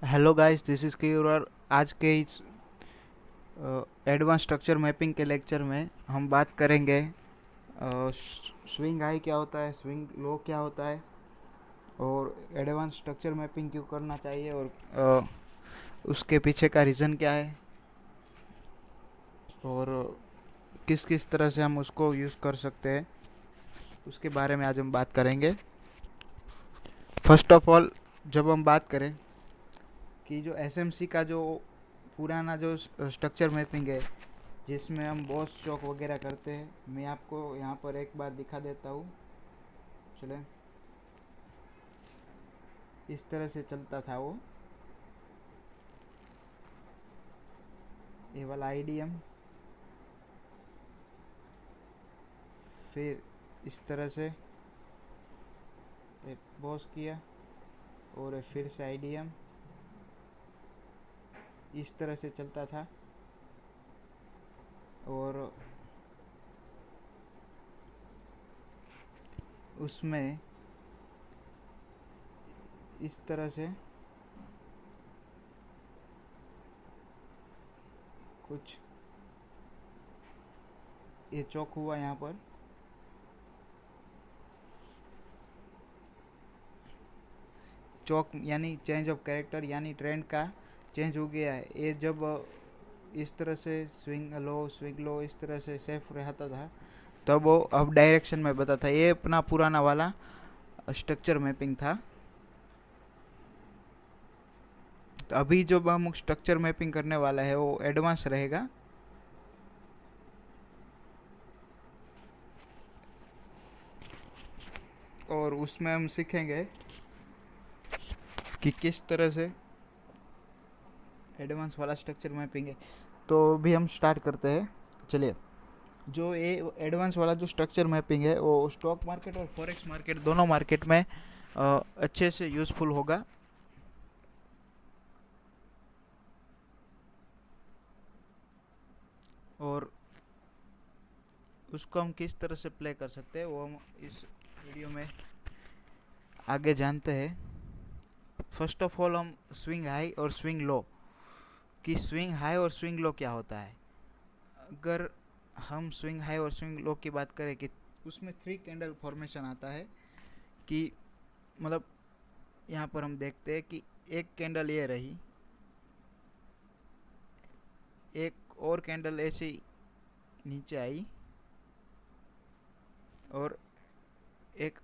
Hello guys, this is cure. और आज के इस एडवांस स्ट्रक्चर मैपिंग के लेक्चर में हम बात करेंगे स्विंग हाई क्या होता है, स्विंग लो क्या होता है, और एडवांस स्ट्रक्चर मैपिंग क्यों करना चाहिए, और उसके पीछे का रीज़न क्या है, और किस किस तरह से हम उसको यूज़ कर सकते हैं, उसके बारे में आज हम बात करेंगे। फर्स्ट ऑफ ऑल, जब हम बात करें कि जो एसएमसी का जो पुराना जो स्ट्रक्चर मैपिंग है, जिसमें हम बॉस चौक वगैरह करते हैं, मैं आपको यहाँ पर एक बार दिखा देता हूँ। चले, इस तरह से चलता था वो, ये वाला आईडीएम। फिर इस तरह से बॉस किया, और फिर से आईडीएम, इस तरह से चलता था। और उसमें इस तरह से कुछ ये चौक हुआ यहाँ पर। चौक यानी चेंज ऑफ कैरेक्टर, यानी ट्रेंड का चेंज हो गया है। ये जब इस तरह से स्विंग लो इस तरह से सेफ रहता था, तब वो अब डायरेक्शन में बता था। ये अपना पुराना वाला स्ट्रक्चर मैपिंग था। तो अभी जो हम स्ट्रक्चर मैपिंग करने वाला है वो एडवांस रहेगा। और उसमें हम सीखेंगे कि किस तरह से एडवांस वाला स्ट्रक्चर मैपिंग है। तो अभी हम स्टार्ट करते हैं। चलिए, जो ये एडवांस वाला जो स्ट्रक्चर मैपिंग है वो स्टॉक मार्केट और फॉरेक्स मार्केट दोनों मार्केट में अच्छे से यूज़फुल होगा। और उसको हम किस तरह से प्ले कर सकते हैं वो हम इस वीडियो में आगे जानते हैं। फर्स्ट ऑफ ऑल, हम स्विंग हाई और स्विंग लो कि स्विंग हाई और स्विंग लो क्या होता है। अगर हम स्विंग हाई और स्विंग लो की बात करें कि उसमें थ्री कैंडल फॉर्मेशन आता है। कि मतलब यहाँ पर हम देखते हैं कि एक कैंडल ये रही, एक और कैंडल ऐसी नीचे आई, और एक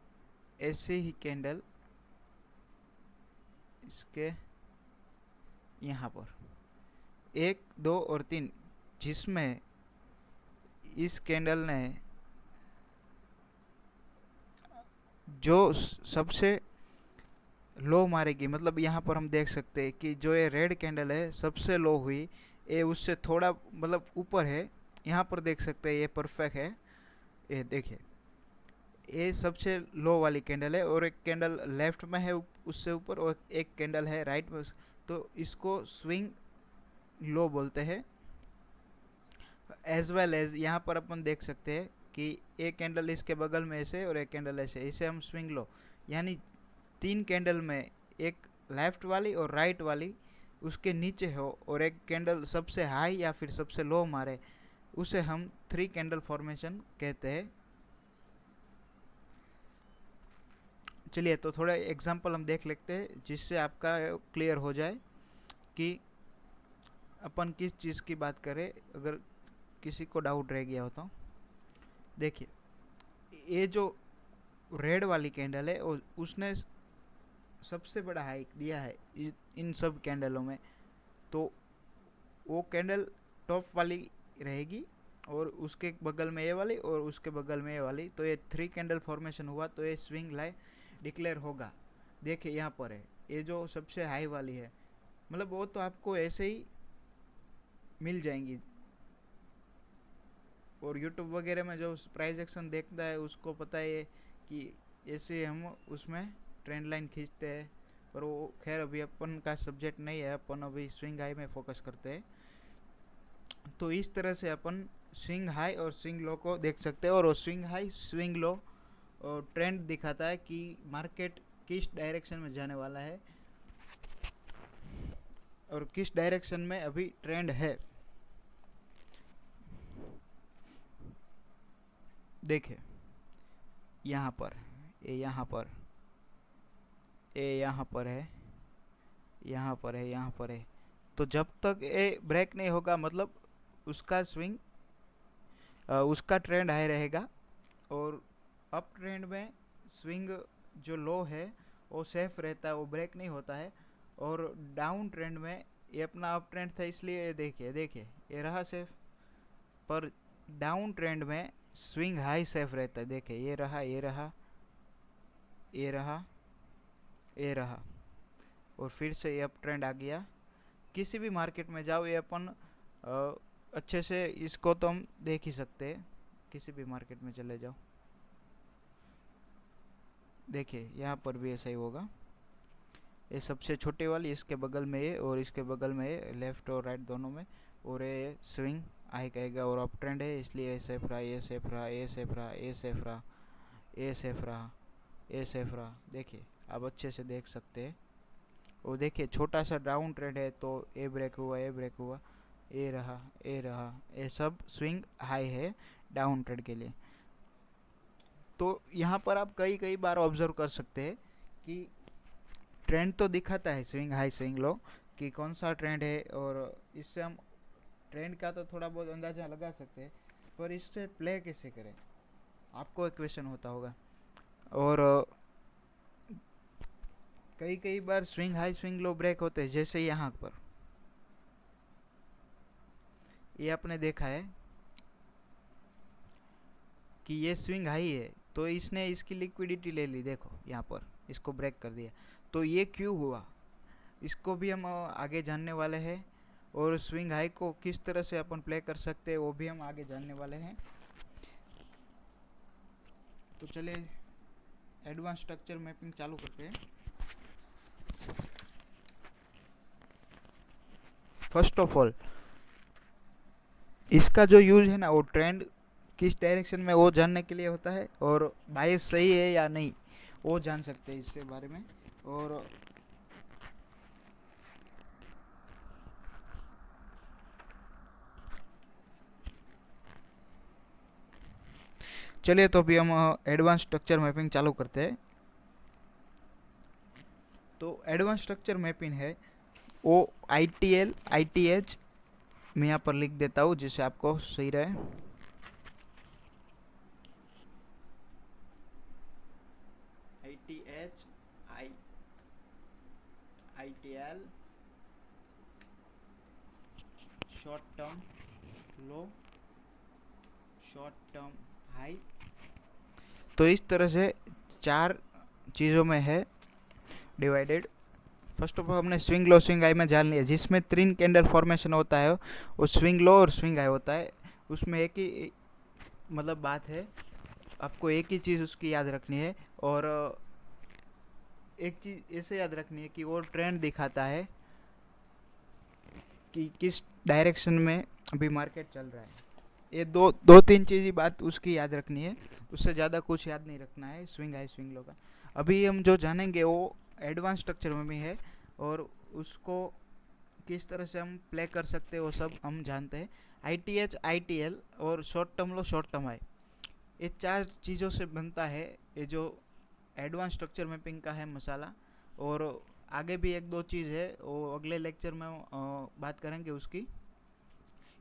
ऐसे ही कैंडल इसके यहाँ पर, एक दो और तीन, जिसमें इस कैंडल ने जो सबसे लो मारेगी, मतलब यहाँ पर हम देख सकते हैं कि जो ये रेड कैंडल है सबसे लो हुई, ये उससे थोड़ा मतलब ऊपर है। यहाँ पर देख सकते हैं ये परफेक्ट है। ये देखिए, ये सबसे लो वाली कैंडल है, और एक कैंडल लेफ्ट में है उससे ऊपर, और एक कैंडल है राइट में तो इसको स्विंग लो बोलते हैं। एज वेल एज यहाँ पर अपन देख सकते हैं कि एक कैंडल इसके बगल में ऐसे और एक कैंडल ऐसे, इसे हम स्विंग लो, यानी तीन कैंडल में एक लेफ्ट वाली और राइट वाली उसके नीचे हो, और एक कैंडल सबसे हाई या फिर सबसे लो मारे, उसे हम थ्री कैंडल फॉर्मेशन कहते हैं। चलिए, तो थोड़ा एग्जांपल हम देख लेते हैं जिससे आपका क्लियर हो जाए कि अपन किस चीज़ की बात करें, अगर किसी को डाउट रह गया हो तो। देखिए, ये जो रेड वाली कैंडल है उसने सबसे बड़ा हाइक दिया है इन सब कैंडलों में। तो वो कैंडल टॉप वाली रहेगी, और उसके बगल में ये वाली, और उसके बगल में ये वाली, तो ये थ्री कैंडल फॉर्मेशन हुआ, तो ये स्विंग लाई डिक्लेयर होगा। देखिए यहाँ पर है, ये जो सबसे हाई वाली है, मतलब वो तो आपको ऐसे ही मिल जाएंगी। और यूट्यूब वगैरह में जो प्राइस एक्शन देखता है उसको पता है कि ऐसे हम उसमें ट्रेंड लाइन खींचते हैं। पर वो खैर अभी अपन का सब्जेक्ट नहीं है, अपन अभी स्विंग हाई में फोकस करते हैं। तो इस तरह से अपन स्विंग हाई और स्विंग लो को देख सकते हैं। और स्विंग हाई स्विंग लो ट्रेंड दिखाता है कि मार्केट किस डायरेक्शन में जाने वाला है। और किस डायरेक्शन में अभी ट्रेंड है। देखिए यहाँ पर, ये यहाँ पर, ये यहाँ पर है, यहाँ पर है, यहाँ पर है। तो जब तक ये ब्रेक नहीं होगा मतलब उसका स्विंग, उसका ट्रेंड हाई रहेगा। और अप ट्रेंड में स्विंग जो लो है वो सेफ रहता है, वो ब्रेक नहीं होता है। और डाउन ट्रेंड में ये अपना अप ट्रेंड था इसलिए देखिए देखिए ये रहा सेफ, पर डाउन ट्रेंड में स्विंग हाई सेफ रहता है। देखिए ये रहा, ये रहा, ये रहा, ये रहा, और फिर से ये अप ट्रेंड आ गया। किसी भी मार्केट में जाओ ये अपन अच्छे से इसको तो हम देख ही सकते हैं, किसी भी मार्केट में चले जाओ। देखिए यहाँ पर भी ऐसा ही होगा, ये सबसे छोटी वाली इसके बगल में ये और इसके बगल में ये, लेफ्ट और राइट दोनों में, और ये स्विंग आई कहेगा और अप ट्रेंड है इसलिए ये सेफ रहा, ये सेफ रहा, ये सेफ रहा, ये सेफ रहा, ये सेफ रहा, ये सेफ रहा। देखिए आप अच्छे से देख सकते हैं। और देखिए छोटा सा डाउन ट्रेंड है तो ये ब्रेक हुआ, ये ब्रेक हुआ, ये रहा, ये रहा, ये सब स्विंग हाई है डाउन ट्रेंड के लिए। तो यहाँ पर आप कई कई बार ऑब्जर्व कर सकते हैं कि ट्रेंड तो दिखाता है स्विंग हाई स्विंग लो कि कौन सा ट्रेंड है, और इससे हम ट्रेंड का तो थोड़ा बहुत अंदाज़ा लगा सकते हैं, पर इससे प्ले कैसे करें आपको एक क्वेश्चन होता होगा। और कई कई बार swing high swing low break होते हैं, जैसे यहाँ पर ये आपने देखा है कि ये स्विंग हाई है तो इसने इसकी लिक्विडिटी ले ली, देखो यहाँ पर इसको ब्रेक कर दिया। तो ये क्यों हुआ इसको भी हम आगे जानने वाले हैं, और स्विंग हाई को किस तरह से अपन प्ले कर सकते हैं वो भी हम आगे जानने वाले हैं। तो चलिए एडवांस स्ट्रक्चर मैपिंग चालू करते हैं। फर्स्ट ऑफ ऑल इसका जो यूज है ना वो ट्रेंड किस डायरेक्शन में वो जानने के लिए होता है, और बायस सही है या नहीं वो जान सकते हैं इससे बारे में। और चलिए तो अभी हम एडवांस स्ट्रक्चर मैपिंग चालू करते हैं। तो एडवांस स्ट्रक्चर मैपिंग है वो ITL ITH मैं यहाँ पर लिख देता हूँ जिससे आपको सही रहे। ITH ITL शॉर्ट टर्म लो, शॉर्ट टर्म हाई। तो इस तरह से 4 चीज़ों में है डिवाइडेड। फर्स्ट ऑफ ऑल हमने स्विंग लो स्विंग हाई में जान लिया, जिसमें 3 कैंडल फॉर्मेशन होता है वो स्विंग लो और स्विंग हाई होता है। उसमें एक ही मतलब बात है, आपको एक ही चीज़ उसकी याद रखनी है, और एक चीज़ ऐसे याद रखनी है कि वो ट्रेंड दिखाता है कि किस डायरेक्शन में अभी मार्केट चल रहा है। ये दो तीन चीज़ ही बात उसकी याद रखनी है, उससे ज़्यादा कुछ याद नहीं रखना है स्विंग हाई स्विंग लो का। अभी हम जो जानेंगे वो एडवांस स्ट्रक्चर में भी है, और उसको किस तरह से हम प्ले कर सकते हैं वो सब हम जानते हैं। ITH ITL और शॉर्ट टर्म लो शॉर्ट टर्म हाई, ये 4 चीज़ों से बनता है ये जो एडवांस स्ट्रक्चर मैपिंग का है मसाला। और आगे भी एक दो चीज़ है वो अगले लेक्चर में बात करेंगे उसकी।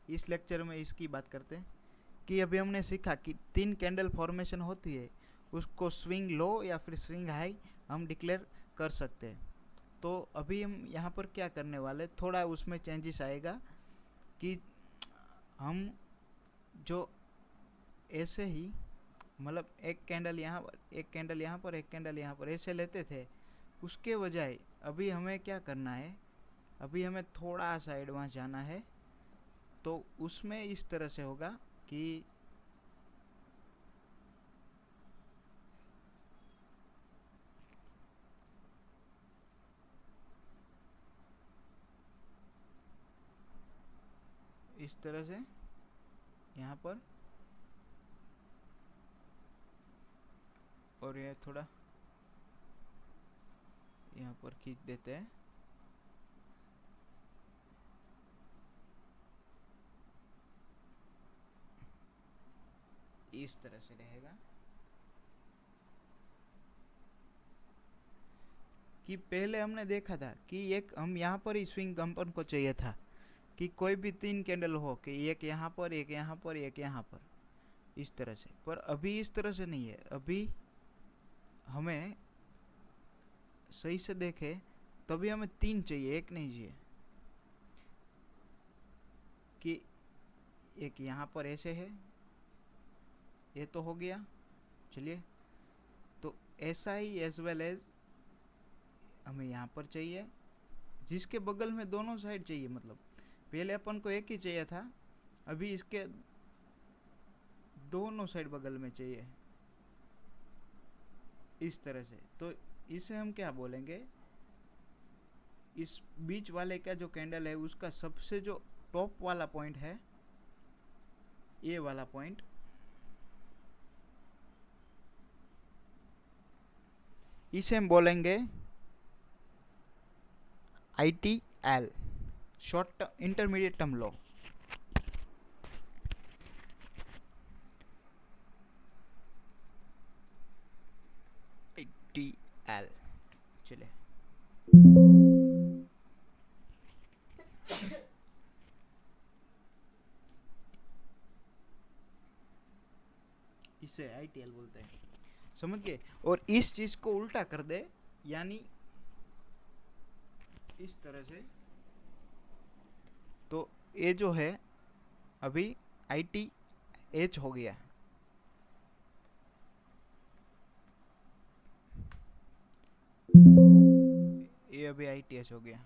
इस लेक्चर में इसकी बात करते हैं कि अभी हमने सीखा कि 3 कैंडल फॉर्मेशन होती है, उसको स्विंग लो या फिर स्विंग हाई हम डिक्लेयर कर सकते हैं। तो अभी हम यहाँ पर क्या करने वाले, थोड़ा उसमें चेंजेस आएगा कि हम जो ऐसे ही मतलब एक कैंडल यहाँ पर, एक कैंडल यहाँ पर, एक कैंडल यहाँ पर ऐसे लेते थे, उसके बजाय अभी हमें क्या करना है, अभी हमें थोड़ा सा एडवांस जाना है। तो उसमें इस तरह से होगा कि इस तरह से यहाँ पर, और ये थोड़ा यहाँ पर खींच देते हैं। इस तरह से रहेगा कि पहले हमने देखा था कि एक हम यहाँ पर ही स्विंग अपन को चाहिए था कि कोई भी 3 कैंडल हो, कि एक यहाँ पर, एक यहाँ पर, एक यहाँ पर, इस तरह से। पर अभी इस तरह से नहीं है, अभी हमें सही से देखे तभी हमें 3 चाहिए, एक नहीं चाहिए। कि एक यहाँ पर ऐसे है, ये तो हो गया। चलिए, तो ऐसा ही एज वेल एज हमें यहाँ पर चाहिए, जिसके बगल में दोनों साइड चाहिए। मतलब पहले अपन को एक ही चाहिए था, अभी इसके दोनों साइड बगल में चाहिए, इस तरह से। तो इसे हम क्या बोलेंगे, इस बीच वाले का जो कैंडल है उसका सबसे जो टॉप वाला पॉइंट है, ये वाला पॉइंट, इसे हम बोलेंगे ITL, शॉर्ट इंटरमीडिएट टर्म लो। ITL, चलिए इसे ITL बोलते हैं, समझ गए। और इस चीज को उल्टा कर दे, यानी इस तरह से, तो ये जो है अभी ITH हो गया। ये अभी ITH हो गया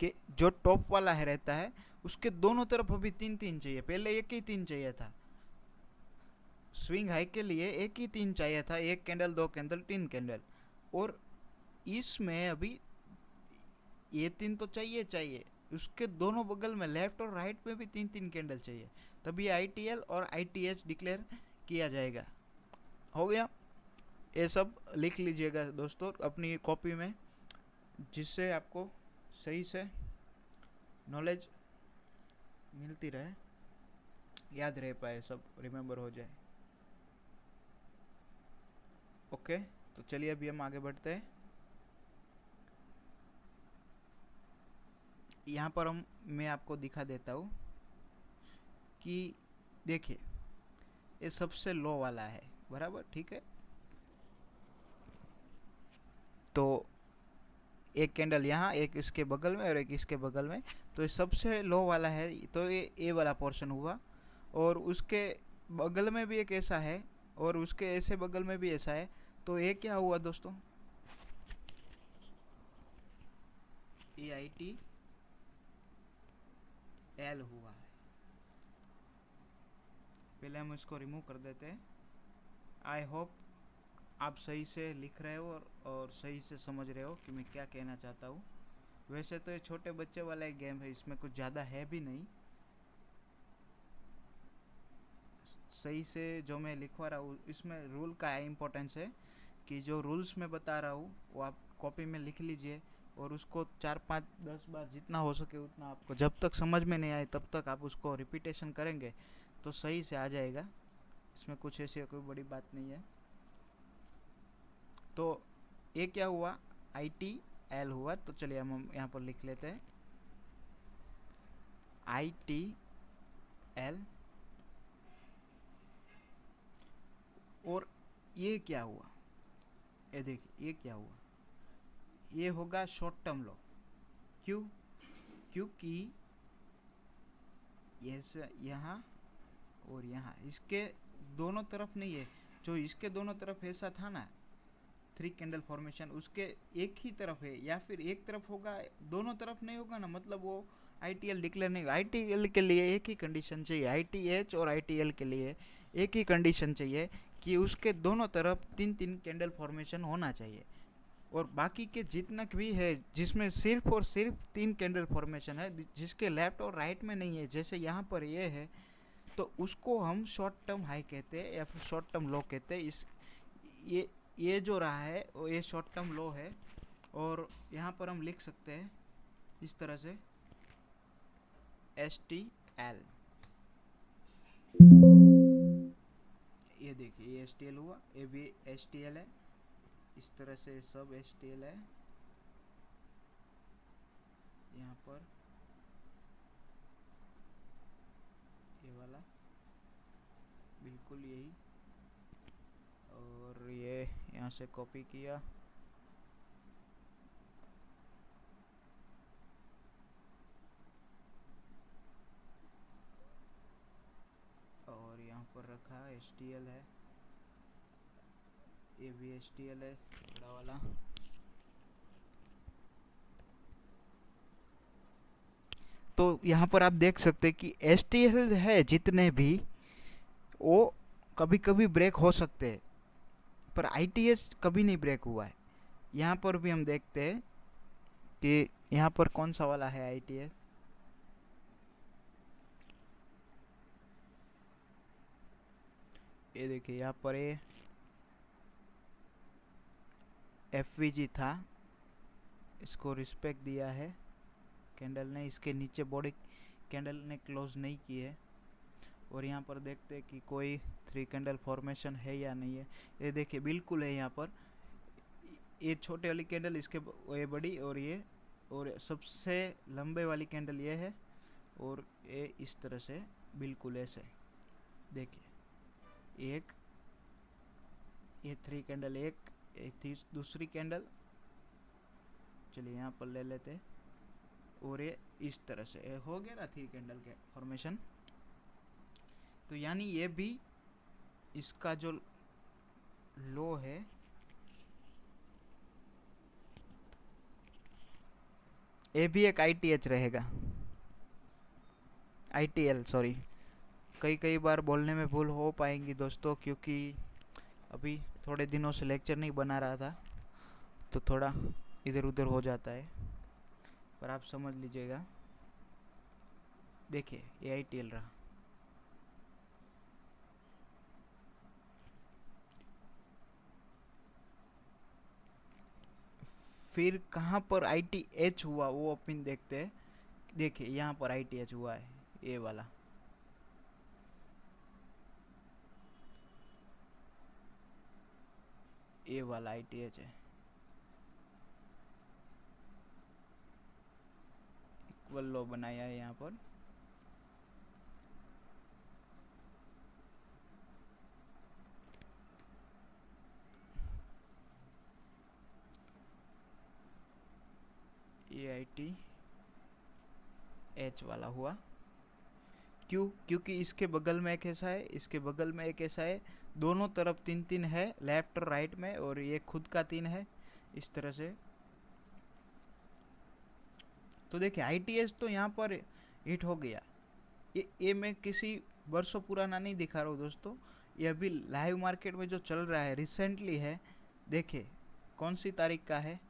कि जो टॉप वाला है रहता है उसके दोनों तरफ अभी 3-3 चाहिए, पहले एक ही 3 चाहिए था। स्विंग हाई के लिए एक ही 3 चाहिए था, एक कैंडल, 2 कैंडल, 3 कैंडल। और इसमें अभी ये 3 तो चाहिए, उसके दोनों बगल में लेफ्ट और राइट में भी 3-3 कैंडल चाहिए, तभी ITL और ITH डिक्लेयर किया जाएगा। हो गया, ये सब लिख लीजिएगा दोस्तों अपनी कॉपी में, जिससे आपको सही से नॉलेज मिलती रहे, याद रह पाए, सब रिमेम्बर हो जाए। ओके, तो चलिए अभी हम आगे बढ़ते हैं। यहाँ पर मैं आपको दिखा देता हूँ कि देखिए ये सबसे लो वाला है, बराबर, ठीक है। तो एक कैंडल यहाँ, एक इसके बगल में और एक इसके बगल में, तो ये सबसे लो वाला है, तो ये ए वाला पोर्शन हुआ। और उसके बगल में भी एक ऐसा है, और उसके ऐसे बगल में भी ऐसा है, तो ये क्या हुआ दोस्तों, ये ITL हुआ है। पहले हम इसको रिमूव कर देते हैं। आई होप आप सही से लिख रहे हो और सही से समझ रहे हो कि मैं क्या कहना चाहता हूँ। वैसे तो ये छोटे बच्चे वाला एक गेम है, इसमें कुछ ज़्यादा है भी नहीं। सही से जो मैं लिखवा रहा हूँ, इसमें रूल का इम्पोर्टेंस है कि जो रूल्स मैं बता रहा हूँ वो आप कॉपी में लिख लीजिए, और उसको 4-5-10 बार जितना हो सके उतना, आपको जब तक समझ में नहीं आए तब तक आप उसको रिपीटेशन करेंगे तो सही से आ जाएगा। इसमें कुछ ऐसी कोई बड़ी बात नहीं है। तो ये क्या हुआ, ITL हुआ। तो चलिए हम यहाँ पर लिख लेते हैं ITL। और ये क्या हुआ, ये देखिए ये क्या हुआ, ये होगा शॉर्ट टर्म लो। क्यों, क्योंकि यहाँ और यहाँ इसके दोनों तरफ नहीं है, जो इसके दोनों तरफ ऐसा था ना 3 कैंडल फॉर्मेशन, उसके एक ही तरफ है, या फिर एक तरफ होगा, दोनों तरफ नहीं होगा ना, मतलब वो ITL डिक्लेयर नहीं होगा। ITL के लिए एक ही कंडीशन चाहिए, ITH और ITL के लिए एक ही कंडीशन चाहिए कि उसके दोनों तरफ 3-3 कैंडल फॉर्मेशन होना चाहिए। और बाकी के जितना भी है जिसमें सिर्फ और सिर्फ 3 कैंडल फॉर्मेशन है, जिसके लेफ्ट और राइट में नहीं है, जैसे यहाँ पर ये है, तो उसको हम शॉर्ट टर्म हाई कहते हैं या फिर शॉर्ट टर्म लो कहते हैं। इस ये जो रहा है वो ये शॉर्ट टर्म लो है। और यहाँ पर हम लिख सकते हैं इस तरह से STL। ये देखिए ये STL हुआ, ये भी STL है, इस तरह से सब STL है। यहाँ पर ये वाला बिल्कुल यही, और ये यहाँ से कॉपी किया, और यहाँ पर रखा STL है, ये भी STL है बड़ा वाला। तो यहाँ पर आप देख सकते हैं कि STL है जितने भी, वो कभी कभी ब्रेक हो सकते हैं, पर ITH कभी नहीं ब्रेक हुआ है। यहाँ पर भी हम देखते हैं कि यहाँ पर कौन सा वाला है ITH, ये देखिए यहाँ पर ये FVG था, इसको रिस्पेक्ट दिया है कैंडल ने, इसके नीचे बॉडी कैंडल ने क्लोज नहीं की है। और यहाँ पर देखते हैं कि कोई 3 कैंडल फॉर्मेशन है या नहीं है। ये देखिए बिल्कुल है, यहाँ पर ये छोटे वाली कैंडल, इसके ये बड़ी, और सबसे लंबे वाली कैंडल ये है, और ये इस तरह से बिल्कुल ऐसे देखिए, एक ये 3 कैंडल, एक दूसरी कैंडल, चलिए यहाँ पर ले लेते, और ये इस तरह से हो गया ना 3 कैंडल के फॉर्मेशन। तो यानी ये भी इसका जो लो है, ये भी एक ITH रहेगा, ITL सॉरी, कई बार बोलने में भूल हो पाएंगी दोस्तों, क्योंकि अभी थोड़े दिनों से लेक्चर नहीं बना रहा था, तो थोड़ा इधर उधर हो जाता है, पर आप समझ लीजिएगा। देखिए ये ITL रहा, फिर कहाँ पर ITH हुआ वो अपन देखते हैं। देखिए यहाँ पर ITH हुआ है, ये वाला, ये वाला ITH है, इक्वल लो बनाया है यहाँ पर। ये ITH वाला हुआ, क्योंकि इसके बगल में एक ऐसा है, इसके बगल में एक ऐसा है, दोनों तरफ 3 है, लेफ्ट और राइट में, और ये खुद का 3 है इस तरह से। तो देखिए ITH तो यहाँ पर हिट हो गया। ये मैं किसी वर्षों पुराना नहीं दिखा रहा हूँ दोस्तों, ये अभी लाइव मार्केट में जो चल रहा है रिसेंटली है। देखिए कौन सी तारीख का है,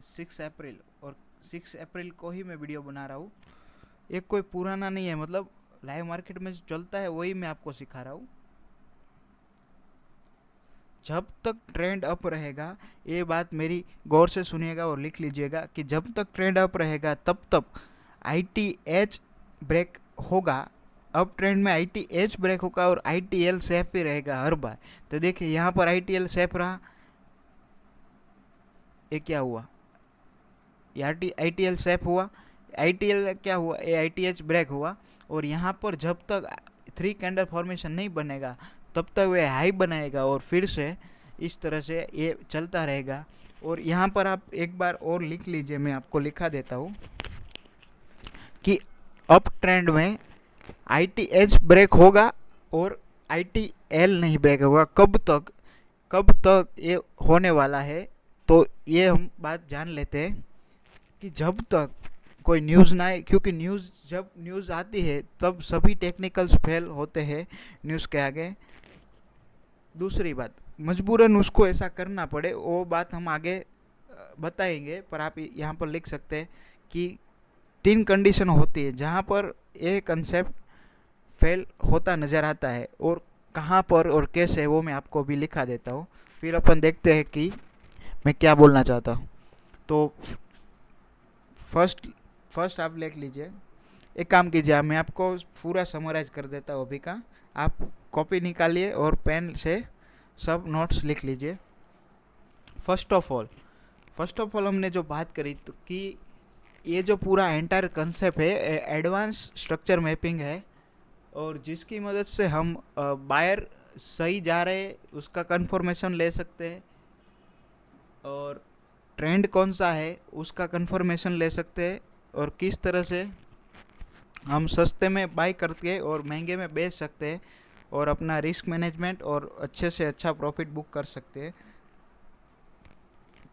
6 अप्रैल, और 6 अप्रैल को ही मैं वीडियो बना रहा हूँ। एक कोई पुराना नहीं है, मतलब लाइव मार्केट में जो चलता है वही मैं आपको सिखा रहा हूँ। जब तक ट्रेंड अप रहेगा, ये बात मेरी गौर से सुनिएगा और लिख लीजिएगा, कि जब तक ट्रेंड अप रहेगा तब तक ITH ब्रेक होगा। अप ट्रेंड में ITH ब्रेक होगा और ITL सेफ ही रहेगा हर बार। तो देखिए यहाँ पर ITL सेफ रहा, ये क्या हुआ, ITL सेफ हुआ, ITL क्या हुआ, ये ITH ब्रेक हुआ। और यहाँ पर जब तक 3 कैंडल फॉर्मेशन नहीं बनेगा तब तक वे हाई बनाएगा, और फिर से इस तरह से ये चलता रहेगा। और यहाँ पर आप एक बार और लिख लीजिए, मैं आपको लिखा देता हूँ कि अप ट्रेंड में ITH ब्रेक होगा और ITL नहीं ब्रेक होगा। कब तक ये होने वाला है, तो ये हम बात जान लेते हैं कि जब तक कोई न्यूज़ ना आए, क्योंकि जब न्यूज़ आती है तब सभी टेक्निकल्स फेल होते हैं न्यूज़ के आगे। दूसरी बात, मजबूरन उसको ऐसा करना पड़े, वो बात हम आगे बताएंगे, पर आप यहाँ पर लिख सकते हैं कि 3 कंडीशन होती है जहाँ पर ये कंसेप्ट फेल होता नज़र आता है, और कहाँ पर और कैसे वो मैं आपको भी लिखा देता हूँ। फिर अपन देखते हैं कि मैं क्या बोलना चाहता हूँ। तो फर्स्ट आप लिख लीजिए, एक काम कीजिए, मैं आपको पूरा समराइज कर देता हूँ अभी का, आप कॉपी निकालिए और पेन से सब नोट्स लिख लीजिए। फर्स्ट ऑफ ऑल हमने जो बात करी तो कि ये जो पूरा एंटायर कंसेप्ट है एडवांस स्ट्रक्चर मैपिंग है, और जिसकी मदद से हम बायर सही जा रहे उसका कंफर्मेशन ले सकते हैं, और ट्रेंड कौन सा है उसका कंफर्मेशन ले सकते हैं, और किस तरह से हम सस्ते में बाई करके और महंगे में बेच सकते हैं, और अपना रिस्क मैनेजमेंट और अच्छे से अच्छा प्रॉफिट बुक कर सकते हैं।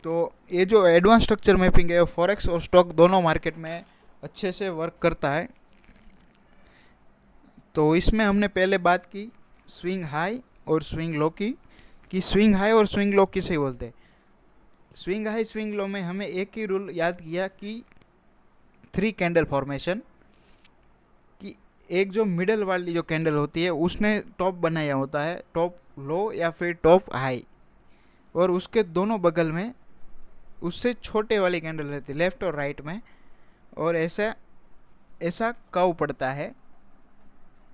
तो ये जो एडवांस स्ट्रक्चर मैपिंग है फॉरेक्स और स्टॉक दोनों मार्केट में अच्छे से वर्क करता है। तो इसमें हमने पहले बात की स्विंग हाई और स्विंग लो की, कि स्विंग हाई और स्विंग लो किसे बोलते हैं। स्विंग हाई स्विंग लो में हमें एक ही रूल याद किया कि 3 कैंडल फॉर्मेशन, कि एक जो मिडल वाली जो कैंडल होती है उसने टॉप बनाया होता है, टॉप लो या फिर टॉप हाई, और उसके दोनों बगल में उससे छोटे वाली कैंडल रहती है लेफ्ट और राइट में, और ऐसा ऐसा कर्व पड़ता है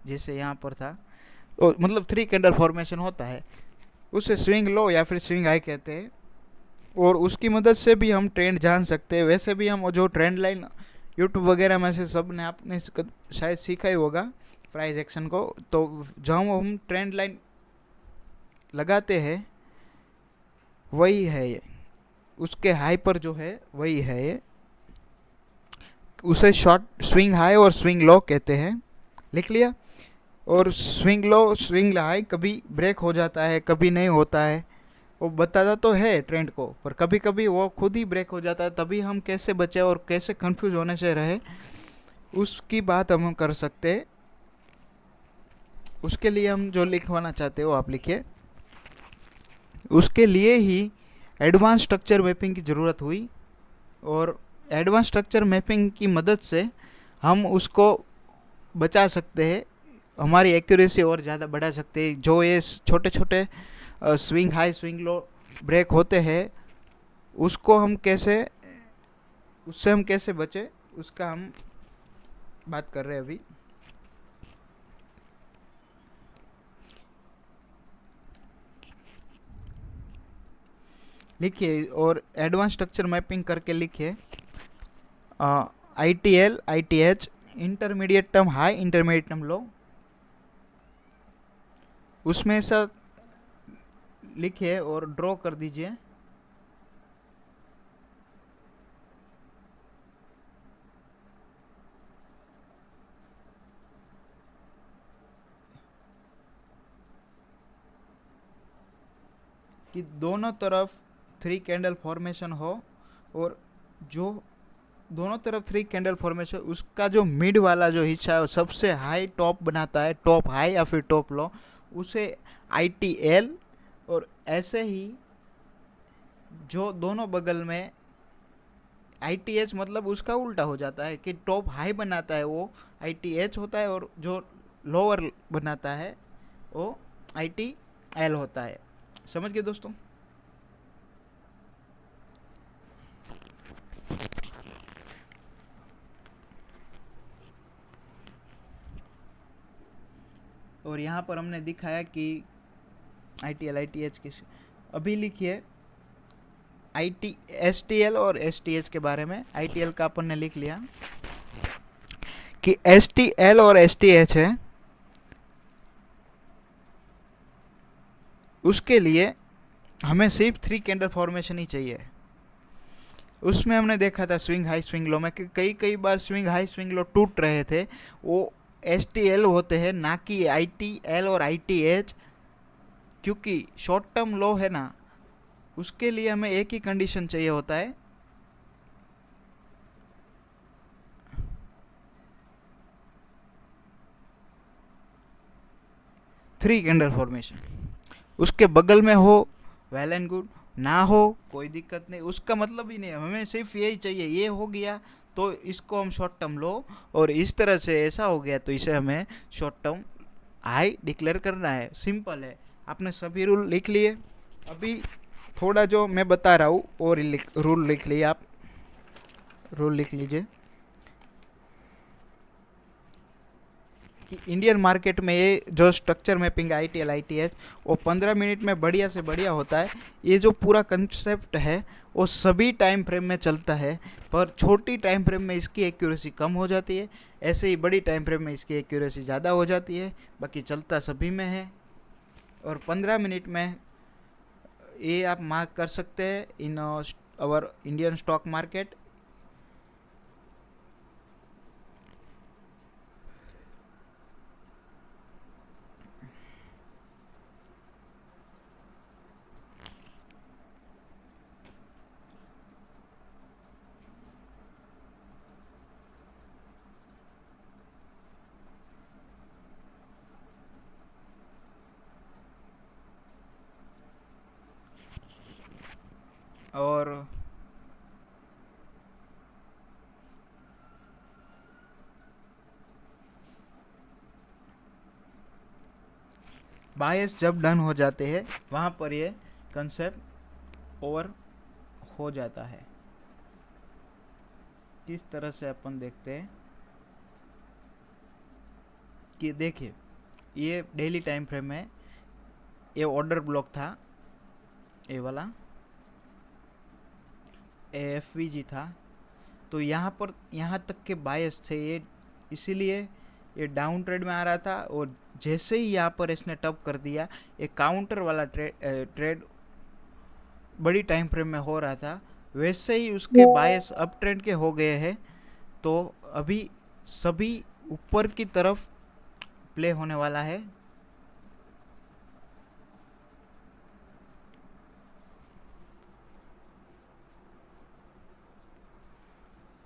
जैसे यहाँ पर था। तो मतलब 3 कैंडल फॉर्मेशन होता है, उसे स्विंग लो या फिर स्विंग हाई कहते हैं, और उसकी मदद से भी हम ट्रेंड जान सकते हैं। वैसे भी हम जो ट्रेंड लाइन यूट्यूब वगैरह में से सब ने आपने शायद सीखा ही होगा प्राइस एक्शन को, तो जहाँ हम ट्रेंड लाइन लगाते हैं वही है ये, उसके हाई पर जो है वही है ये, उसे शॉर्ट स्विंग हाई और स्विंग लो कहते हैं। लिख लिया। और स्विंग लो स्विंग हाई कभी ब्रेक हो जाता है, कभी नहीं होता है, वो बताता तो है ट्रेंड को, पर कभी कभी वो खुद ही ब्रेक हो जाता है। तभी हम कैसे बचे और कैसे कंफ्यूज होने से रहे उसकी बात हम कर सकते हैं। उसके लिए हम जो लिखवाना चाहते हो आप लिखिए। उसके लिए ही एडवांस स्ट्रक्चर मैपिंग की ज़रूरत हुई, और एडवांस स्ट्रक्चर मैपिंग की मदद से हम उसको बचा सकते हैं, हमारी एक्यूरेसी और ज़्यादा बढ़ा सकते हैं। जो ये छोटे छोटे swing high swing low break होते हैं उसको हम कैसे, उससे हम कैसे बचे उसका हम बात कर रहे हैं अभी। लिखिए और एडवांस स्ट्रक्चर मैपिंग करके लिखिए ITL ITH intermediate term high intermediate term लो, उसमें ऐसा लिखिए और ड्रॉ कर दीजिए। कि दोनों तरफ 3 कैंडल फॉर्मेशन हो, और जो दोनों तरफ 3 कैंडल फॉर्मेशन उसका जो मिड वाला जो हिस्सा है सबसे हाई टॉप बनाता है, टॉप हाई या फिर टॉप लो, उसे ITL, और ऐसे ही जो दोनों बगल में ITH मतलब उसका उल्टा हो जाता है कि टॉप हाई बनाता है वो ITH होता है, और जो लोअर बनाता है वो ITL होता है। समझ गए दोस्तों। और यहाँ पर हमने दिखाया कि ITL ITH किस, अभी लिखिए STL और STH के बारे में। ITL का अपन ने लिख लिया कि STL और STH है, उसके लिए हमें सिर्फ 3 कैंडल फॉर्मेशन ही चाहिए। उसमें हमने देखा था स्विंग हाई स्विंग लो में कि कई बार स्विंग हाई स्विंग लो टूट रहे थे, वो STL होते हैं ना कि ITL और ITH, क्योंकि शॉर्ट टर्म लो है ना, उसके लिए हमें एक ही कंडीशन चाहिए होता है, थ्री कैंडल फॉर्मेशन। उसके बगल में हो वेल एंड गुड, ना हो कोई दिक्कत नहीं, उसका मतलब ही नहीं है, हमें सिर्फ यही चाहिए। ये हो गया तो इसको हम शॉर्ट टर्म लो, और इस तरह से ऐसा हो गया तो इसे हमें शॉर्ट टर्म हाई डिक्लेयर करना है। सिंपल है। आपने सभी रूल लिख लिए। अभी थोड़ा जो मैं बता रहा हूँ और रूल लिख लिए आप, रूल लिख लीजिए इंडियन मार्केट में ये जो स्ट्रक्चर मैपिंग ITL ITH वो 15 मिनट में बढ़िया से बढ़िया होता है। ये जो पूरा कंसेप्ट है वो सभी टाइम फ्रेम में चलता है, पर छोटी टाइम फ्रेम में इसकी एक्यूरेसी कम हो जाती है, ऐसे ही बड़ी टाइम फ्रेम में इसकी एक्यूरेसी ज़्यादा हो जाती है। बाकी चलता सभी में है। और 15 मिनट में ये आप मार्क कर सकते हैं in our Indian stock market. और बायस जब डन हो जाते हैं वहाँ पर ये कंसेप्ट ओवर हो जाता है। किस तरह से अपन देखते हैं कि देखिए ये डेली टाइम फ्रेम है, ये ऑर्डर ब्लॉक था, ये वाला AFVG था, तो यहाँ पर यहाँ तक के बायस थे ये, इसीलिए ये डाउन ट्रेड में आ रहा था। और जैसे ही यहाँ पर इसने टप कर दिया, ये काउंटर वाला ट्रेड बड़ी टाइम फ्रेम में हो रहा था, वैसे ही उसके बायस अप ट्रेंड के हो गए हैं। तो अभी सभी ऊपर की तरफ प्ले होने वाला है।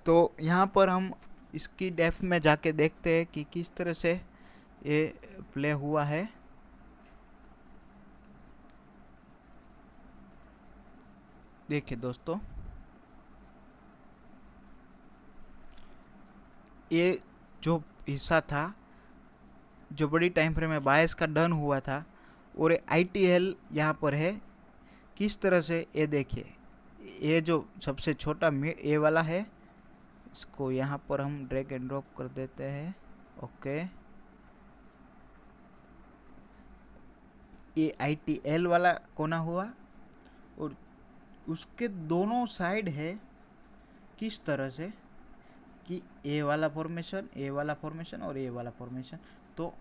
तो यहाँ पर हम इसकी डेप्थ में जाके देखते हैं कि किस तरह से ये प्ले हुआ है। देखिए दोस्तों, ये जो हिस्सा था जो बड़ी टाइम फ्रेम में बायस का डन हुआ था, और ITL यहाँ पर है। किस तरह से ये देखिए, ये जो सबसे छोटा ये वाला है, इसको यहाँ पर हम ड्रैग एंड ड्रॉप कर देते हैं। ओके, ये ITL वाला कोना हुआ, और उसके दोनों साइड है किस तरह से कि ए वाला फॉर्मेशन, ए वाला फॉर्मेशन और ए वाला फॉर्मेशन। तो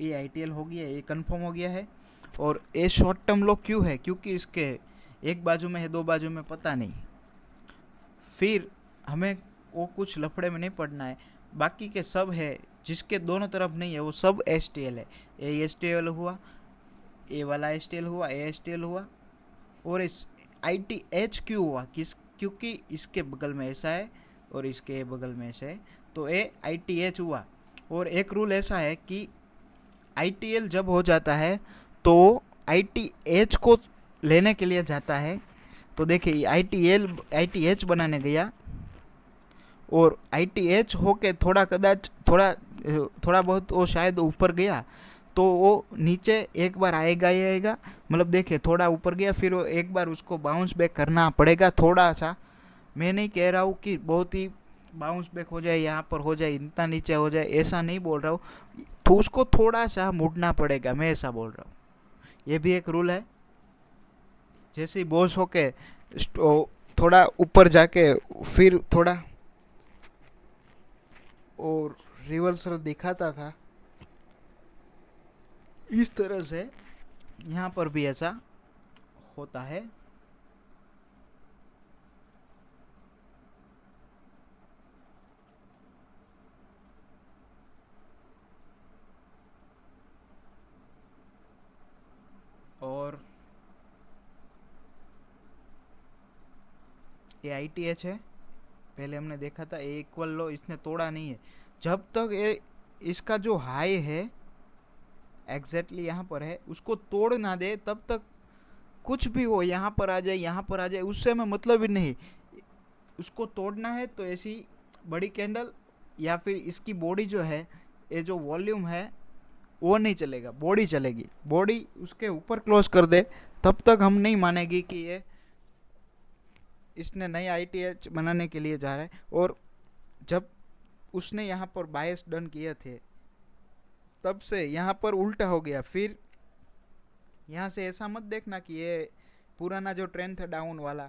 ये ITL हो गया, ये कंफर्म हो गया है। और ये शॉर्ट टर्म लो क्यों है, क्योंकि इसके एक बाजू में है, दो बाजू में पता नहीं, फिर हमें वो कुछ लफड़े में नहीं पड़ना है। बाकी के सब है जिसके दोनों तरफ नहीं है वो सब STL है। ये STL हुआ, ए वाला STL हुआ, ए STL हुआ, और इस ITH क्यों हुआ, क्योंकि इसके बगल में ऐसा है और इसके बगल में ऐसा है, तो ये ITH हुआ। और एक रूल ऐसा है कि ITL जब हो जाता है तो ITH को लेने के लिए जाता है। तो देखिए ITH बनाने गया, और ITH होके थोड़ा बहुत वो शायद ऊपर गया, तो वो नीचे एक बार आएगा ही आएगा। मतलब देखिए थोड़ा ऊपर गया, फिर वो एक बार उसको बाउंस बैक करना पड़ेगा थोड़ा सा। मैं नहीं कह रहा हूँ कि बहुत ही बाउंस बैक हो जाए, यहाँ पर हो जाए, इतना नीचे हो जाए, ऐसा नहीं बोल रहा हूँ। तो उसको थोड़ा सा मुड़ना पड़ेगा, मैं ऐसा बोल रहा हूँ। ये भी एक रूल है। जैसे ही बॉस होके थोड़ा ऊपर जाके फिर थोड़ा और रिवर्सल दिखाता था, इस तरह से यहाँ पर भी ऐसा होता है। और ये ITH है, पहले हमने देखा था ए इक्वल लो, इसने तोड़ा नहीं है। जब तक ये इसका जो हाई है एग्जैक्टली यहाँ पर है, उसको तोड़ ना दे तब तक कुछ भी हो, यहाँ पर आ जाए, यहाँ पर आ जाए, उससे हमें मतलब ही नहीं। उसको तोड़ना है तो ऐसी बड़ी कैंडल या फिर इसकी बॉडी जो है, ये जो वॉल्यूम है वो नहीं चलेगा, बॉडी चलेगी। बॉडी उसके ऊपर क्लोज कर दे तब तक हम नहीं मानेगी कि ये इसने नई ITH बनाने के लिए जा रहा है। और जब उसने यहाँ पर बायस डन किए थे तब से यहाँ पर उल्टा हो गया। फिर यहाँ से ऐसा मत देखना कि ये पुराना जो ट्रेंड था डाउन वाला,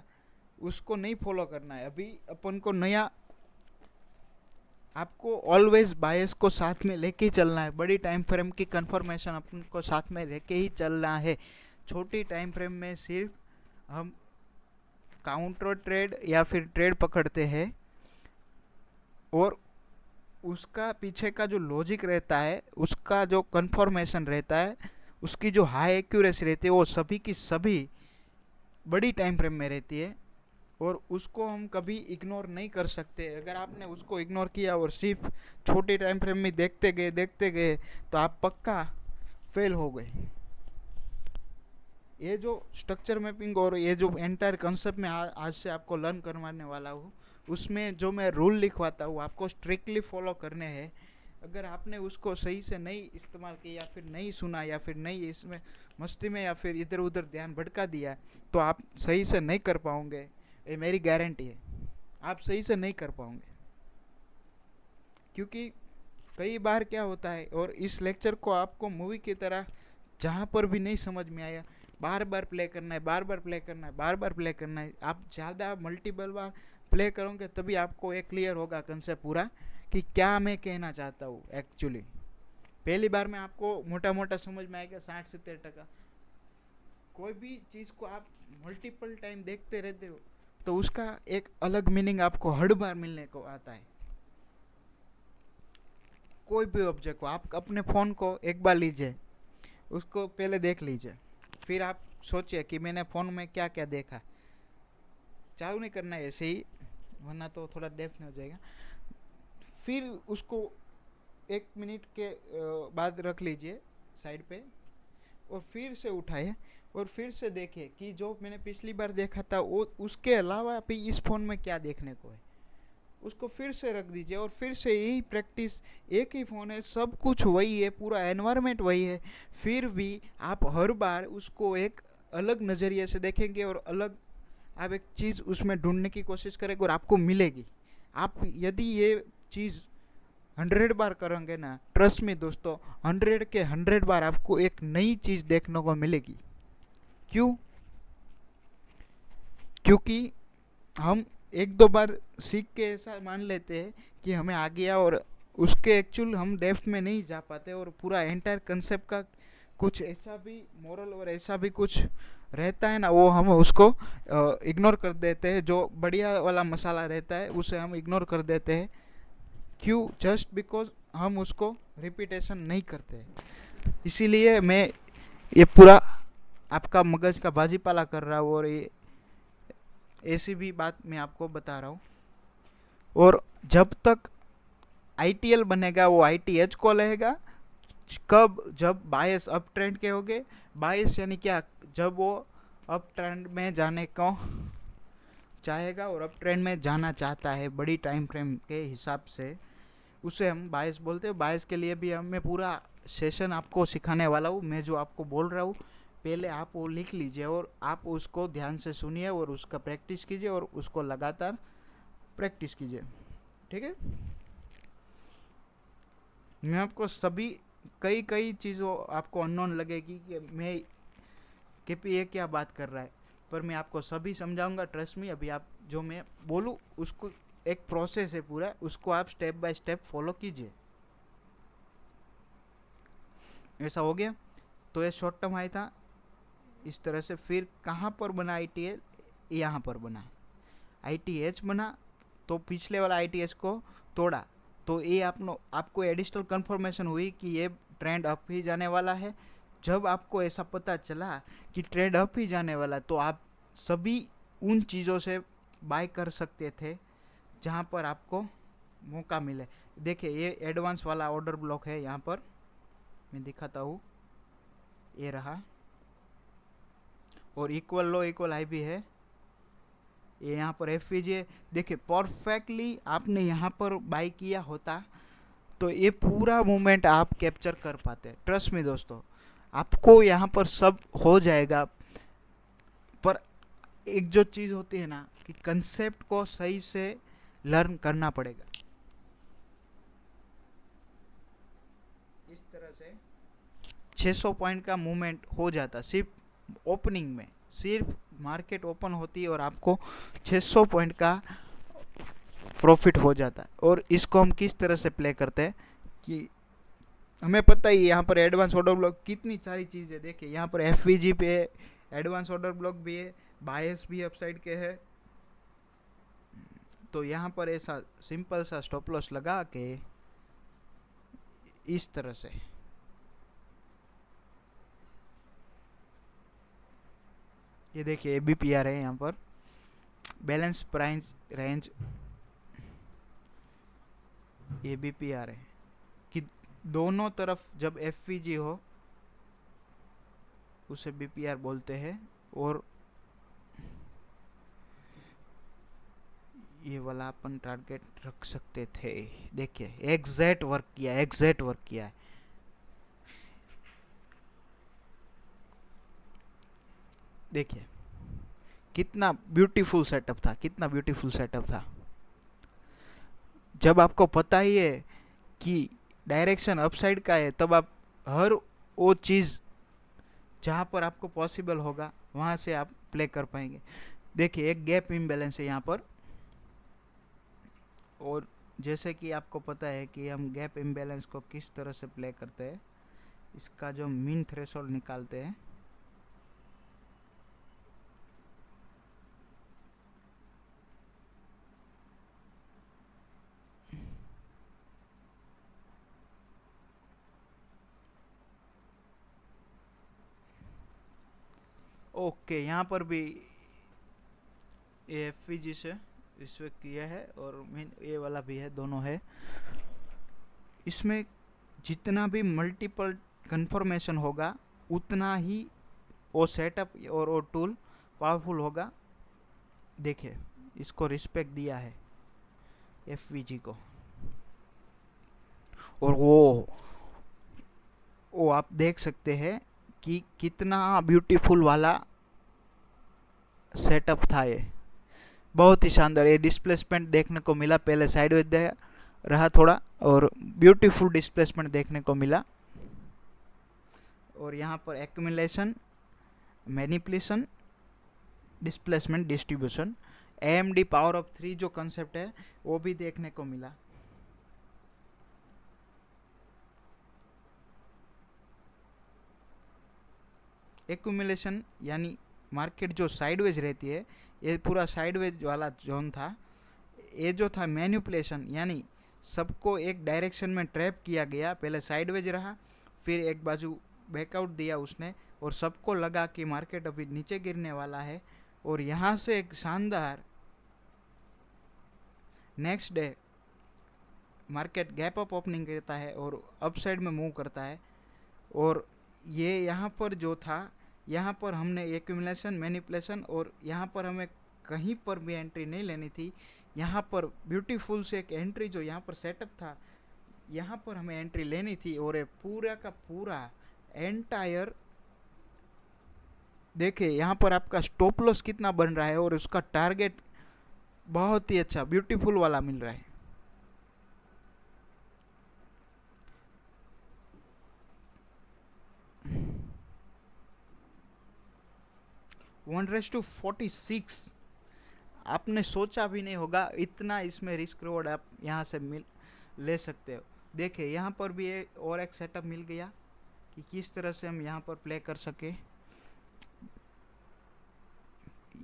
उसको नहीं फॉलो करना है। अभी अपन को नया, आपको ऑलवेज बायस को साथ में लेके ही चलना है। बड़ी टाइम फ्रेम की कंफर्मेशन अपन को साथ में लेके ही चलना है। छोटी टाइम फ्रेम में सिर्फ हम काउंटर ट्रेड या फिर ट्रेड पकड़ते हैं, और उसका पीछे का जो लॉजिक रहता है, उसका जो कंफर्मेशन रहता है, उसकी जो हाई एक्यूरेसी रहती है, वो सभी की सभी बड़ी टाइम फ्रेम में रहती है, और उसको हम कभी इग्नोर नहीं कर सकते। अगर आपने उसको इग्नोर किया और सिर्फ छोटे टाइम फ्रेम में देखते गए तो आप पक्का फेल हो गए। ये जो स्ट्रक्चर मैपिंग और ये जो एंटायर कंसेप्ट में आज से आपको लर्न करवाने वाला हूँ, उसमें जो मैं रूल लिखवाता हूँ आपको स्ट्रिक्टली फॉलो करने हैं। अगर आपने उसको सही से नहीं इस्तेमाल किया या फिर नहीं सुना या फिर नहीं इसमें मस्ती में या फिर इधर उधर ध्यान भटका दिया, तो आप सही से नहीं कर पाओगे। ये मेरी गारंटी है, आप सही से नहीं कर पाओगे। क्योंकि कई बार क्या होता है, और इस लेक्चर को आपको मूवी की तरह जहाँ पर भी नहीं समझ में आया बार बार प्ले करना है, बार बार प्ले करना है, बार बार प्ले करना है। आप ज़्यादा मल्टीपल बार प्ले करोगे तभी आपको एक क्लियर होगा कंसेप्ट पूरा कि क्या मैं कहना चाहता हूँ एक्चुअली। पहली बार में आपको मोटा मोटा समझ में आएगा 60-70%। कोई भी चीज़ को आप मल्टीपल टाइम देखते रहते हो तो उसका एक अलग मीनिंग आपको हर बार मिलने को आता है। कोई भी ऑब्जेक्ट को आप अपने फ़ोन को एक बार लीजिए, उसको पहले देख लीजिए, फिर आप सोचिए कि मैंने फ़ोन में क्या क्या देखा। चालू नहीं करना है ऐसे ही, वरना तो थोड़ा डेप्थ में हो जाएगा। फिर उसको 1 मिनट के बाद रख लीजिए साइड पे, और फिर से उठाइए और फिर से देखिए कि जो मैंने पिछली बार देखा था वो उसके अलावा भी इस फ़ोन में क्या देखने को है। उसको फिर से रख दीजिए और फिर से यही प्रैक्टिस। एक ही फ़ोन है, सब कुछ वही है, पूरा एनवायरनमेंट वही है, फिर भी आप हर बार उसको एक अलग नज़रिए से देखेंगे और अलग आप एक चीज़ उसमें ढूंढने की कोशिश करेंगे और आपको मिलेगी। आप यदि ये चीज़ 100 बार करेंगे ना, ट्रस्ट में दोस्तों, 100 के 100 बार आपको एक नई चीज़ देखने को मिलेगी। क्यों? क्योंकि हम 1-2 बार सीख के ऐसा मान लेते हैं कि हमें आ गया, और उसके एक्चुअल हम डेप्थ में नहीं जा पाते, और पूरा एंटायर कंसेप्ट का कुछ ऐसा भी मोरल और ऐसा भी कुछ रहता है ना, वो हम उसको इग्नोर कर देते हैं। जो बढ़िया वाला मसाला रहता है उसे हम इग्नोर कर देते हैं। क्यों? जस्ट बिकॉज हम उसको रिपीटेशन नहीं करते। इसीलिए मैं ये पूरा आपका मगज का बाजीपाला कर रहा हूँ, और ये ऐसी भी बात मैं आपको बता रहा हूँ। और जब तक ITL बनेगा वो ITH को लेगा। कब? जब बायस अप ट्रेंड के होगे। बायस यानी क्या? जब वो अप ट्रेंड में जाने को चाहेगा और अप ट्रेंड में जाना चाहता है बड़ी टाइम फ्रेम के हिसाब से, उसे हम बायस बोलते हैं। बायस के लिए भी हमें पूरा सेशन आपको सिखाने वाला हूँ। मैं जो आपको बोल रहा हूँ पहले आप वो लिख लीजिए और आप उसको ध्यान से सुनिए और उसका प्रैक्टिस कीजिए और उसको लगातार प्रैक्टिस कीजिए। ठीक है? मैं आपको सभी कई चीज़ों आपको अननोन लगेगी कि मैं केपी ये क्या बात कर रहा है, पर मैं आपको सभी समझाऊंगा। ट्रस्ट में, अभी आप जो मैं बोलूँ उसको एक प्रोसेस है पूरा, उसको आप स्टेप बाय स्टेप फॉलो कीजिए। ऐसा हो गया? तो ये शॉर्ट टर्म हाई था इस तरह से। फिर कहाँ पर बना ITL? यहाँ पर बना। ITH बना तो पिछले वाला ITH को तोड़ा, तो ये आपको एडिशनल कंफर्मेशन हुई कि ये ट्रेंड अप ही जाने वाला है। जब आपको ऐसा पता चला कि ट्रेंड अप ही जाने वाला है, तो आप सभी उन चीज़ों से बाय कर सकते थे जहाँ पर आपको मौका मिले। देखिए ये एडवांस वाला ऑर्डर ब्लॉक है, यहाँ पर मैं दिखाता हूँ, ये रहा, और इक्वल लो इक्वल हाई भी है। ये यहाँ पर FVG। देखिए परफेक्टली आपने यहाँ पर बाय किया होता तो ये पूरा मूवमेंट आप कैप्चर कर पाते। ट्रस्ट में दोस्तों, आपको यहाँ पर सब हो जाएगा, पर एक जो चीज़ होती है ना कि कंसेप्ट को सही से लर्न करना पड़ेगा। इस तरह से 600 पॉइंट का मूवमेंट हो जाता सिर्फ ओपनिंग में, सिर्फ मार्केट ओपन होती और आपको 600 पॉइंट का प्रॉफिट हो जाता। और इसको हम किस तरह से प्ले करते हैं कि हमें पता ही यहाँ पर एडवांस ऑर्डर ब्लॉक कितनी सारी चीज़ें, देखिए यहाँ पर एफवीजी पे है, एडवांस ऑर्डर ब्लॉक भी है, बायस भी अपसाइड के है। तो यहाँ पर ऐसा सिंपल सा स्टॉप लॉस लगा के इस तरह से ये देखिए ABPR है, यहाँ पर बैलेंस प्राइस रेंज ABPR है कि दोनों तरफ जब FVG हो उसे BPR बोलते हैं। और ये वाला अपन टारगेट रख सकते थे। देखिए एग्जैक्ट वर्क किया, एग्जैक्ट वर्क किया है। देखिए कितना ब्यूटीफुल सेटअप था, कितना ब्यूटीफुल सेटअप था। जब आपको पता ही है कि डायरेक्शन अपसाइड का है, तब आप हर वो चीज़ जहाँ पर आपको पॉसिबल होगा वहाँ से आप प्ले कर पाएंगे। देखिए एक गैप इम्बैलेंस है यहाँ पर, और जैसे कि आपको पता है कि हम गैप इम्बैलेंस को किस तरह से प्ले करते हैं, इसका जो मीन थ्रेशोल्ड निकालते हैं। ओके यहाँ पर भी AFVG से इसमें किया है और मेन ये वाला भी है, दोनों है। इसमें जितना भी मल्टीपल कंफर्मेशन होगा उतना ही वो सेटअप और वो टूल पावरफुल होगा। देखिए इसको रिस्पेक्ट दिया है FVG को, और वो आप देख सकते हैं कि कितना ब्यूटीफुल वाला सेटअप था। ये बहुत ही शानदार, ये डिस्प्लेसमेंट देखने को मिला, पहले साइडवेज रहा थोड़ा और ब्यूटीफुल डिस्प्लेसमेंट देखने को मिला। और यहाँ पर accumulation, manipulation, displacement, distribution, AMD power of 3 जो कंसेप्ट है वो भी देखने को मिला। एक्यूमुलेशन यानी मार्केट जो साइडवेज रहती है, ये पूरा साइडवेज वाला जोन था। ये जो था मैनिपुलेशन यानी सबको एक डायरेक्शन में ट्रैप किया गया, पहले साइडवेज रहा, फिर एक बाजू बैकआउट दिया उसने और सबको लगा कि मार्केट अभी नीचे गिरने वाला है। और यहाँ से एक शानदार next day market gap up opening करता है और अपसाइड में मूव करता है। और ये यहाँ पर जो था, यहाँ पर हमने एक्यूमुलेशन, मैनिपुलेशन, और यहाँ पर हमें कहीं पर भी एंट्री नहीं लेनी थी। यहाँ पर ब्यूटीफुल से एक एंट्री जो यहाँ पर सेटअप था, यहाँ पर हमें एंट्री लेनी थी। और ये पूरा का पूरा एंटायर देखिए यहाँ पर आपका स्टॉप लॉस कितना बन रहा है और उसका टारगेट बहुत ही अच्छा ब्यूटीफुल वाला मिल रहा है। वन रेस टू 46, आपने सोचा भी नहीं होगा इतना इसमें रिस्क रिवॉर्ड आप यहाँ से ले सकते हो। देखिए यहाँ पर भी और एक सेटअप मिल गया कि किस तरह से हम यहाँ पर प्ले कर सके।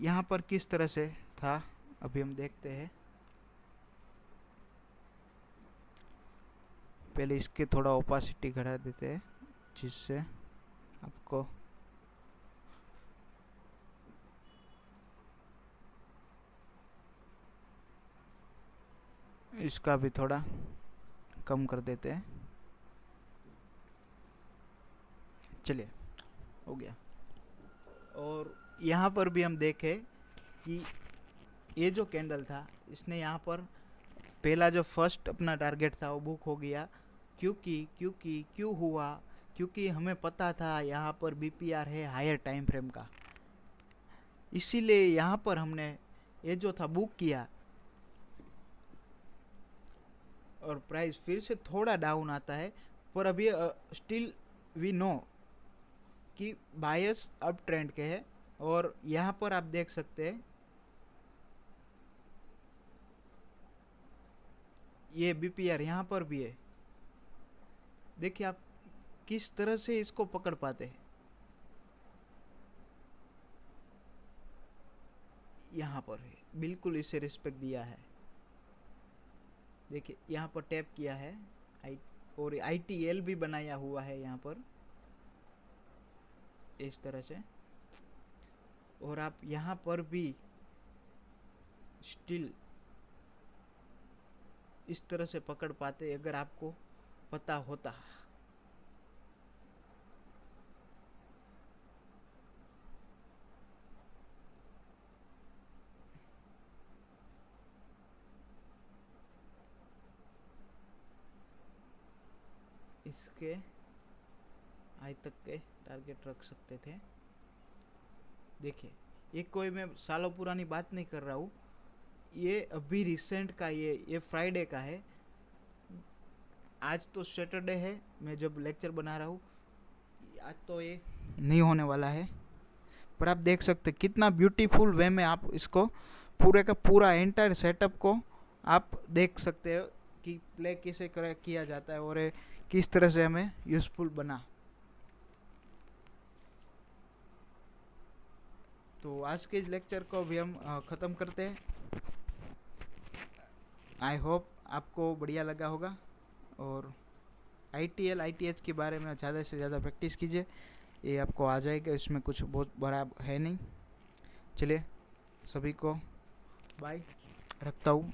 यहाँ पर किस तरह से था अभी हम देखते हैं। पहले इसके थोड़ा ओपासिटी घटा देते हैं जिससे आपको इसका भी थोड़ा कम कर देते हैं। चलिए हो गया। और यहाँ पर भी हम देखें कि ये जो कैंडल था इसने यहाँ पर पहला जो फर्स्ट अपना टारगेट था वो बुक हो गया। क्यों हुआ? क्योंकि हमें पता था यहाँ पर BPR है हायर टाइम फ्रेम का, इसीलिए यहाँ पर हमने ये जो था बुक किया। और प्राइस फिर से थोड़ा डाउन आता है, पर अभी स्टिल वी नो कि बायस अप ट्रेंड के है। और यहाँ पर आप देख सकते हैं ये बीपीआर यहाँ पर भी है। देखिए आप किस तरह से इसको पकड़ पाते हैं। यहाँ पर है, बिल्कुल इसे रिस्पेक्ट दिया है। देखिए यहाँ पर टैप किया है और ITL भी बनाया हुआ है यहाँ पर इस तरह से। और आप यहाँ पर भी स्टिल इस तरह से पकड़ पाते अगर आपको पता होता। इसके आज तक के टारगेट रख सकते थे। देखिए ये कोई मैं सालों पुरानी बात नहीं कर रहा हूँ, ये अभी रिसेंट का, ये फ्राइडे का है। आज तो सैटरडे है, मैं जब लेक्चर बना रहा हूँ, आज तो ये नहीं होने वाला है। पर आप देख सकते कितना ब्यूटीफुल वे में आप इसको पूरे का पूरा एंटायर सेटअप को आप देख सकते हो कि प्ले कैसे किया जाता है और किस तरह से हमें यूजफुल बना। तो आज के इस लेक्चर को भी हम ख़त्म करते हैं। आई होप आपको बढ़िया लगा होगा। और ITL ITH के बारे में ज़्यादा से ज़्यादा प्रैक्टिस कीजिए, ये आपको आ जाएगा, इसमें कुछ बहुत बड़ा है नहीं। चलिए सभी को बाय, रखता हूँ।